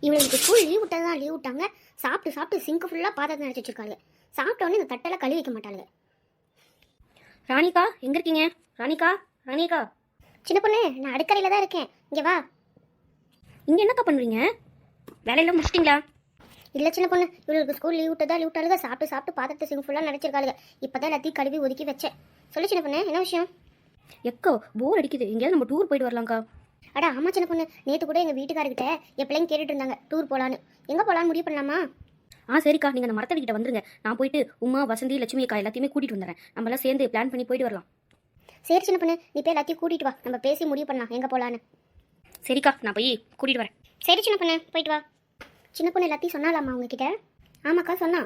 இவளுக்கு school leave விட்டதான் leave விட்டாங்க. சாப்பிட்டு சாப்பிட்டு சிங்க் ஃபுல்லாக பாத்திரத்தை நினச்சி வச்சிருக்காங்க. சாப்பிட்டோன்னே இந்த தட்டெல்லாம் கழுவி வைக்க மாட்டாளுங்க. ராணிகா எங்க இருக்கீங்க? ராணிகா ராணிகா. சின்ன பொண்ணு, நான் அடுக்கறையில் தான் இருக்கேன், இங்கே வா. இங்கே என்னக்கா பண்ணுறீங்க? வேலையெல்லாம் முடிச்சிட்டிங்களா? இல்லை சின்ன பொண்ணு, இவளுக்கு ஸ்கூல் லீவ் விட்டாளுங்க. சாப்பிட்டு சாப்பிட்டு பாத்திரத்தை சிங்க் ஃபுல்லாக நினச்சிருக்காளுங்க. இப்போ தான் எல்லாத்தையும் கழுவி ஒதுக்கி வச்சேன். சொல்லு சின்ன பொண்ணு, என்ன விஷயம்? எக்கோ போர் அடிக்குது, எங்கேயாவது நம்ம டூர் போயிட்டு வரலாம்க்கா. அட ஆமா சின்ன பொண்ணு, நேற்று கூட எங்கள் வீட்டுக்காரர்கிட்ட என் பிள்ளைங்க கேட்டுட்டு இருந்தாங்க டூர் போகலான்னு. எங்கே போகலான்னு முடிவு பண்ணலாமா? சரிக்கா, நீங்கள் அந்த மரத்தடிக்கிட்ட வந்துருங்க. நான் போயிட்டு உமா, வசந்தி, லட்சுமி அக்கா எல்லாத்தையுமே கூட்டிகிட்டு வந்துடுறேன். நம்மளாம் சேர்ந்து பிளான் பண்ணி போயிட்டு வரலாம். சரி சின்ன பொண்ணு, நீ போய் எல்லாத்தையும் கூட்டிகிட்டு வா, நம்ம பேசி முடிவு பண்ணலாம் எங்கே போகலான்னு. சரிக்கா, நான் போய் கூட்டிகிட்டு வரேன். சரி சின்ன பொண்ணு, போயிட்டு வா. சின்ன பொண்ணு எல்லாத்தையும் சொன்னாலாமா உங்ககிட்ட? ஆமாக்கா சொன்னா.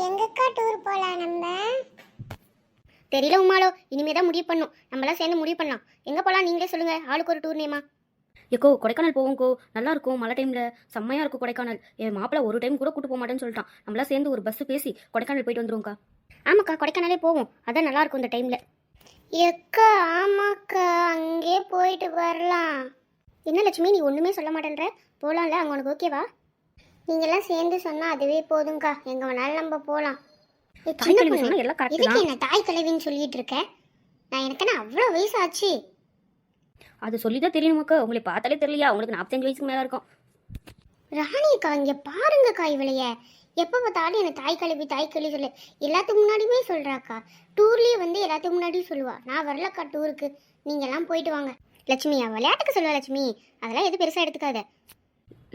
எங்கக்கா டூர் போகலாம் நம்ம? தெரியல உமாலோ, இனிமே தான் முடிவு பண்ணும். நம்மளாம் சேர்ந்து முடிவு பண்ணலாம். எங்கே போகலாம் நீங்களே சொல்லுங்கள், ஆளுக்கு ஒரு டூர் நேமா. எக்கோ கொடைக்கானல் போவோம்க்கோ, நல்லா இருக்கும். மழை டைமில் செம்மையாக இருக்கும் கொடைக்கானல். என் மாப்பிள்ள ஒரு டைம் கூட கூட்டு போக மாட்டேன்னு சொல்லிட்டான். நம்மளாம் சேர்ந்து ஒரு பஸ் பேசி கொடைக்கானல் போயிட்டு வந்துருவோம்க்கா. ஆமாக்கா, கொடைக்கானலே போவோம், அதான் நல்லா இருக்கும் இந்த டைமில். எக்கா ஆமாக்கா, அங்கே போயிட்டு வரலாம். என்ன லட்சுமி, நீ ஒன்றுமே சொல்ல மாட்டேன்ற? போகலாம்ல, அங்கே உனக்கு ஓகேவா? நீங்கள்லாம் சேர்ந்து சொன்னால் அதுவே போதும்க்கா, எங்கே வேணாலும் நம்ம போகலாம். இதுக்கு என்ன தாய் கலவின்னு சொல்லிட்டு இருக்கேன்? நான் எனக்கு என்ன அவ்வளோ வயசு ஆச்சு? அது சொல்லிதான் தெரியணுமாக்கா, உங்களை பார்த்தாலே தெரியலையா? உங்களுக்கு 45 வயசுக்கு மேலே இருக்கும். ராணிக்கா இங்கே பாருங்கக்கா, இவளைய எப்போ பார்த்தாலும் என்ன தாய் கல்வி சொல்லு. எல்லாத்துக்கு முன்னாடியுமே சொல்கிறாக்கா. டூர்லேயே வந்து எல்லாத்துக்கு முன்னாடியும் சொல்லுவா. நான் வரலக்கா டூருக்கு, நீங்கள்லாம் போயிட்டு வாங்க. லட்சுமியா விளையாட்டுக்கு சொல்லுவா லட்சுமி, அதெல்லாம் எது பெருசாக எடுத்துக்காத.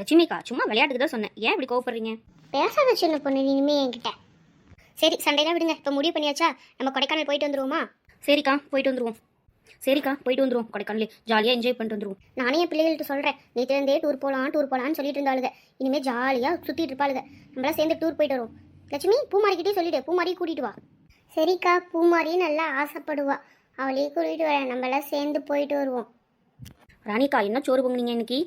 லட்சுமிக்கா சும்மா விளையாட்டுக்கு தான் சொன்னேன், ஏன் இப்படி கோவப்படுறீங்க? பேசாத சின்ன பொண்ணு இனிமே என்கிட்ட. சரி சண்டைலாம் விடுங்க, இப்போ முடிவு பண்ணியாச்சா? நம்ம கொடைக்கானல் போயிட்டு வந்துருவோமா? சரிக்கா போயிட்டு வந்துருவோம். கொடைக்கானலே ஜாலியாக என்ஜாய் பண்ணிட்டு வந்துருவோம். நானே என் பிள்ளைகள்கிட்ட சொல்கிறேன், நேற்றுலேருந்தே டூர் போகலான்னு சொல்லிட்டு இருந்தாளுங்க. இனிமேல் ஜாலியாக சுற்றிட்டு இருப்பாளுங்க. நம்மளாம் சேர்ந்து டூர் போயிட்டு வருவோம். லட்சுமி பூமாரிக்கிட்டே சொல்லிவிடு, பூமாரி கூட்டிகிட்டு வா. சரிக்கா, பூமாரி நல்லா ஆசைப்படுவா, அவளையே கூட்டிகிட்டு வரேன். நம்மளாம் சேர்ந்து போயிட்டு வருவோம். ராணிக்கா என்ன சோறு பொங்குனீங்க இன்னைக்கு?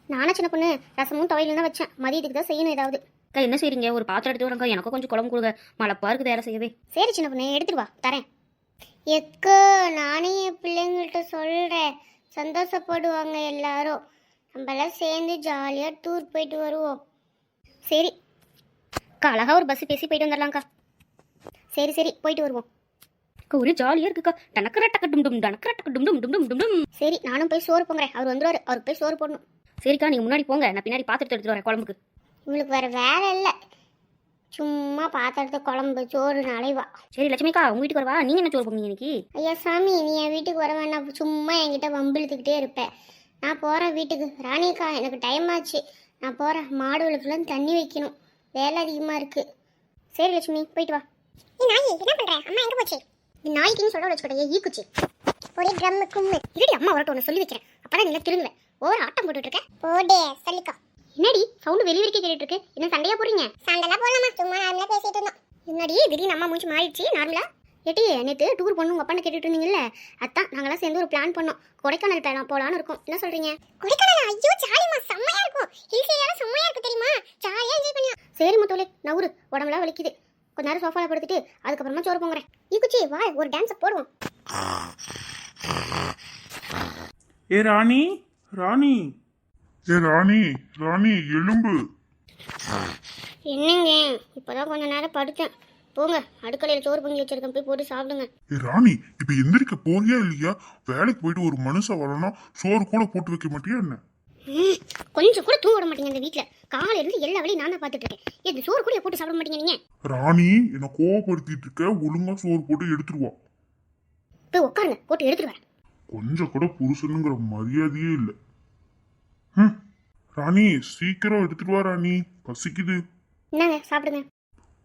நானும் சின்ன பொண்ணு ரசமும் துவையிலும் தான் வச்சேன். மதியத்துக்கு தான் செய்யணும் ஏதாவது. அக்கா என்ன செய்றீங்க? ஒரு பாத்திரம் எடுத்து வரங்க, எனக்கும் கொஞ்சம் குழம்பு கொடுங்க. மழைப்பா இருக்குது வேலை செய்யவே. சரி சின்ன பொண்ணு, எடுத்துட்டு வா, தரேன். எக்கோ நானே என் பிள்ளைங்கள்ட்ட சொல்கிறேன், சந்தோஷப்படுவாங்க எல்லாரும். நம்மளாம் சேர்ந்து ஜாலியாக டூர் போயிட்டு வருவோம். சரி அக்கா, அழகா ஒரு பஸ் பேசி போயிட்டு வந்துடலாம்க்கா. சரி போயிட்டு வருவோம். ஒரே ஜாலியாக இருக்குக்கா. டனக்கரட்டக்கட்டும். சரி நானும் போய் சோறு போங்கிறேன், அவர் வந்துடுவார், அவருக்கு போய் சோறு போடணும். சரிக்கா, நீங்கள் முன்னாடி போங்க, நான் பின்னாடி பாத்திரத்தை எடுத்துட்டு வரேன் குழம்புக்கு. இவளுக்கு வேறு வேலை இல்லை, சும்மா பாத்திரத்தை குழம்பு சோறு நலைவா. சரி லட்சுமிக்கா, உங்கள் வீட்டுக்கு வரவா? நீங்கள் என்ன சோறு பொங்குனீங்க இன்னைக்கு? ஐயா சாமி, நீ என் வீட்டுக்கு வர வேணாம், சும்மா என்கிட்ட வம்பிழுத்துக்கிட்டே இருப்பேன். நான் போகிறேன் வீட்டுக்கு. ராணிக்கா எனக்கு டைம் ஆச்சு, நான் போகிறேன். மாடுகளுக்கெல்லாம் தண்ணி வைக்கணும், வேலை அதிகமாக இருக்குது. சரி லட்சுமி, போயிட்டு வா. நாய் என்ன பண்ணுற? அம்மா எங்கே போச்சு? இந்த நாய்க்குன்னு சொல்ல வச்சுக்கிட்டே ஈக்குச்சு ஒரே ட்ரம் கும்மு. இல்லடி, அம்மா வரட்டும், ஒன்று சொல்லி வைக்கிறேன், அப்போ தான் நீங்கள் திருங்குவேன். ஓவர் ஆட்டம் போட்டுட்ருக்கேன். போடே சொல்லிக்கா. என்னடி சவுண்டு வெளியே வரைக்கும் கேட்டுட்டு இருக்கு? என்ன சண்டையா போறீங்க? சண்டைலாம் போடலாமா, சும்மா நார்மலா பேசிட்டு இருந்தோம். என்னடி திடீர்னு அம்மா மூஞ்சி மாறிடுச்சு நார்மலா? ஏட்டி நேற்று டூர் பண்ணணும் உங்க அப்பான்னு கேட்டுட்டு இருந்தீங்கல்ல, அதான் நாங்களாம் சேர்ந்து ஒரு பிளான் பண்ணோம். கொடைக்கானல் போலான்னு இருக்கோம். என்ன சொல்றீங்க? கொடைக்கானல்? ஐயோ ஜாலிமா, செம்மையா இருக்கும். ஹில்ஸ் ஏரியாலாம் செம்மையா இருக்கு தெரியுமா, ஜாலியா என்ஜாய் பண்ணியா. சரி முத்தோலே, நவுரு, உடம்புலாம் வலிக்குது, கொஞ்ச நேரம் சோஃபால படுத்துட்டு அதுக்கப்புறமா சோறு போங்குறேன். ஈக்குச்சி வா, ஒரு டான்ஸ் போடுவோம். ஏ ராணி, ராணி, ஏ ராணி, ராணி எலும்பு. என்னங்க, இப்போதான் கொஞ்ச நேரம் படுத்தேன். போங்க, அடுக்கலையில் சோறு பொங்கி வச்சிருக்கேன், போய் போட்டு சாப்பிடுங்க. ஏ ராணி, இப்ப எந்திரிக்க போறியா இல்லையா? வேலைக்கு போயிட்டு ஒரு மனுஷன் வரணும், சோறு கூட போட்டு வைக்க மாட்டியா என்ன? கொஞ்சம் கூட தூங்க விட மாட்டீங்க இந்த வீட்டில். காலையில இருந்து எல்லா வேலையும் நான் தான் பார்த்துட்டு இருக்கேன். எது சோறு கூட போட்டு சாப்பிட மாட்டீங்க நீங்க? ராணி என்ன கோவப்படுத்திட்டு இருக்க, ஒழுங்கா சோறு போட்டு எடுத்துருவா. போய் உட்காருங்க, போட்டு எடுத்துருவேன். கொஞ்சம் கூட புருஷனுங்கிற மரியாதையே இல்லை. ராணி சீக்கிரம் எடுத்துட்டு வா ராணி, பசிக்குது. என்னங்க சாப்பிடுங்க.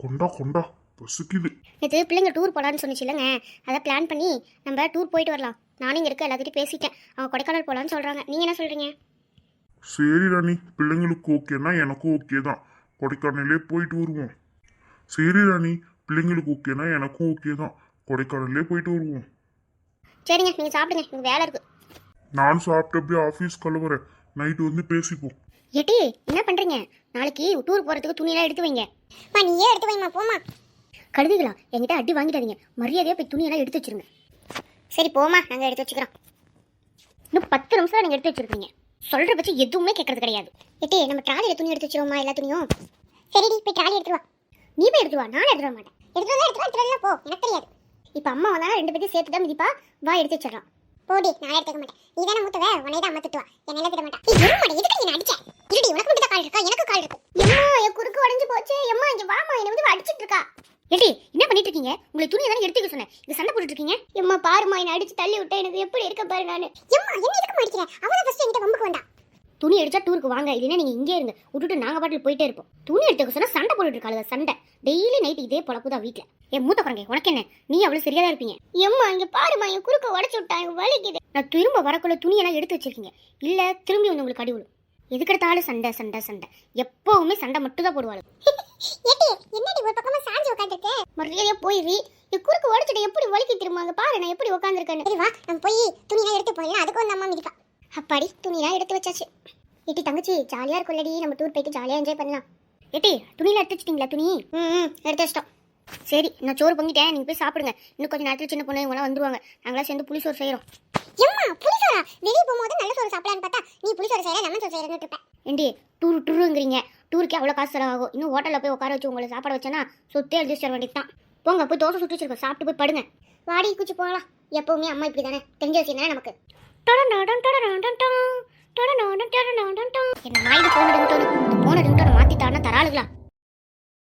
கொண்டா கொண்டா, பசிக்குது. நேற்று பிள்ளைங்க டூர் போகலான்னு சொன்னிச்சு இல்லைங்க, அதை பிளான் பண்ணி நம்ம டூர் போயிட்டு வரலாம். நானும் இங்கே இருக்க எல்லாத்திட்டையும் பேசிட்டேன், அவங்க கொடைக்கானல் போகலான்னு சொல்கிறாங்க. நீங்கள் என்ன சொல்கிறீங்க? சரி ராணி, பிள்ளைங்களுக்கு ஓகேனா எனக்கும் ஓகே தான், கொடைக்கானலே போயிட்டு வருவோம். சரி ராணி, பிள்ளைங்களுக்கு ஓகேனா எனக்கும் ஓகே தான், கொடைக்கானலே போயிட்டு வருவோம். சரிங்க, நீங்கள் சாப்பிடுங்க, எனக்கு வேலை இருக்குது. நான் சாப்பிட்டு அப்படியே ஆஃபீஸ் கிளம்புறேன், நைட்டு வந்து பேசிப்போம். ஏட்டி என்ன பண்ணுறீங்க? நாளைக்கு டூர் போகிறதுக்கு துணியெல்லாம் எடுத்து வைங்க. நீயே எடுத்து வைமா, போமா. கழுதுகளா, என்கிட்ட அடி வாங்கிட்டாதீங்க, மரியாதையாக போய் துணியெல்லாம் எடுத்து வச்சிருங்க. சரி போமா, நாங்கள் எடுத்து வச்சுக்கிறோம். இன்னும் 10 நிமிஷம் நீங்கள் எடுத்து வச்சிருக்கீங்க. சொல்ற பற்றி எதுவுமே கேட்கறது கிடையாது. எட்டி நம்ம ட்ராலியில் துணி எடுத்து வச்சிருவோமா எல்லா துணியும்? சரிடி போய் ட்ராலி எடுத்து வா. நீ போய் எடுத்து வா, நான் எடுத்து வர மாட்டேன். எடுத்து போ, எனக்கு தெரியாது. இப்போ அம்மா வந்தாலும் 2 பேரும் சேர்த்து தான் மிதிப்பா. வா எடுத்து வச்சிடலாம். போடி, நான் எடுத்துக்க மாட்டேன். நீ தானே மூத்தவ, உன்னை தான் அம்மா திட்டுவா. என்னையெல்லாம் திட்ட மாட்டா. நீ எருமை மாட்டே, எதுக்கு நீ அடிச்ச? இருடி, உனக்கு மட்டும் கால் இருக்கா? எனக்கு கால் இருக்கு. எம்மா, என் குறுக்கு உடைஞ்சு போச்சு. எம்மா இங்க வாமா, என்ன வந்து அடிச்சிட்டு இருக்கா. ஏடி என்ன பண்ணிட்டு இருக்கீங்க? உங்களை துணியை தானே எடுத்துக்க சொன்னேன். இது சண்டை போட்டுட்டு இருக்கீங்க. எம்மா பாருமா, என்ன அடிச்சு தள்ளி விட்டா எனக்கு எப்படி இருக்க பாரு நானு. எம்மா என்ன எதுக்கு மாட்டிக்கிறேன்? அவதான் ஃபர்ஸ்ட் என்கிட்ட வம்புக்கு வந்தா. துணி அடிச்சா டூருக்கு வாங்க, இல்லைன்னா நீங்க இங்கே இருங்க. விட்டுட்டு நாங்க பாட்டில் போயிட்டே இருப்போம். துணி எடுத்துக்க சொன்னா சண்டை போட்டுட்டு இருக்காளுங்க. சண்டை டெய்லி நைட் இதே பொழப்பு தான் வீட்டுல. என் மூத்த குறைங்க, உனக்கு என்ன? நீ அவ்வளவு சரியா தான் இருப்பீங்க. எம்மா இங்க பாருமா, என் குறுக்க உடச்சு விட்டா, எனக்கு வலிக்குது. நான் திரும்ப வரக்குள்ள துணியெல்லாம் எடுத்து வச்சிருக்கீங்க. இல்ல திரும்பி வந்து உங்களுக்கு அடி விழும். எதுக்கெடுத்தாலும் சண்டை சண்டை சண்டை, எப்பவுமே சண்டை மட்டும் தான் போடுவாள். என்னடி ஒரு பக்கமா சாஞ்சி உட்காந்துருக்க? மரியாதையா போயிரு. என் குறுக்கு உடச்சிட்டு எப்படி வலிக்கு திரும்பாங்க பாரு, நான் எப்படி உட்காந்துருக்கேன்னு. சரி வா, நம்ம போய் துணியெல்லாம் எடுத்து போயிடலாம். அதுக்கு வந்து அம்மா மிதிப்பா. அப்பாடி துணியெல்லாம் எடுத்து வச்சாச்சு. ஏட்டி தங்கச்சி, ஜாலியா இருக்கும்லடி, நம்ம டூர் போயிட்டு ஜாலியா என்ஜாய் பண்ணலாம். ஏட்டி துணியெல்லாம் எடுத்து வச்சிட்டீங்களா? துணி எடுத்து வச்சிட்டோம். சரி, நான் சோறு பொங்கிட்டேன், நீங்க போய் சாப்பிடுங்க. இன்னும் கொஞ்சம் நேரத்தில் சின்ன பொண்ணு இவங்களாம் வந்துருவாங்க. நாங்களாம் சேர்ந்து புளிசோறு செய்யறோம். எம்மா புளிசோரா? வெளியே போகும்போது நல்ல சோறு சாப்பிடலான்னு பார்த்தா நீ புளிசோறு செய்யற, லெமன் சோறு செய்யறன்னு இருப்பேன். ஏண்டி டூருங்கிறீங்க? டூருக்கே அவ்வளோ காசு செலவாகும். இன்னும் ஹோட்டலில் போய் உட்கார வச்சு உங்களை சாப்பாடு வச்சேன்னா சொத்தே எழுதி வச்சிட வேண்டியது தான். போங்க போய் தோசை சுட்டு வச்சிருக்கோம், சாப்பிட்டு போய் படுங்க. வாடி குச்சி போகலாம். எப்பவுமே அம்மா இப்படி தானே, தெரிஞ்ச விஷயம் தானே நமக்கு. என்ன நாயுடு போன ரிங்டோனு மாற்றிட்டாருன்னா தராளுங்களா?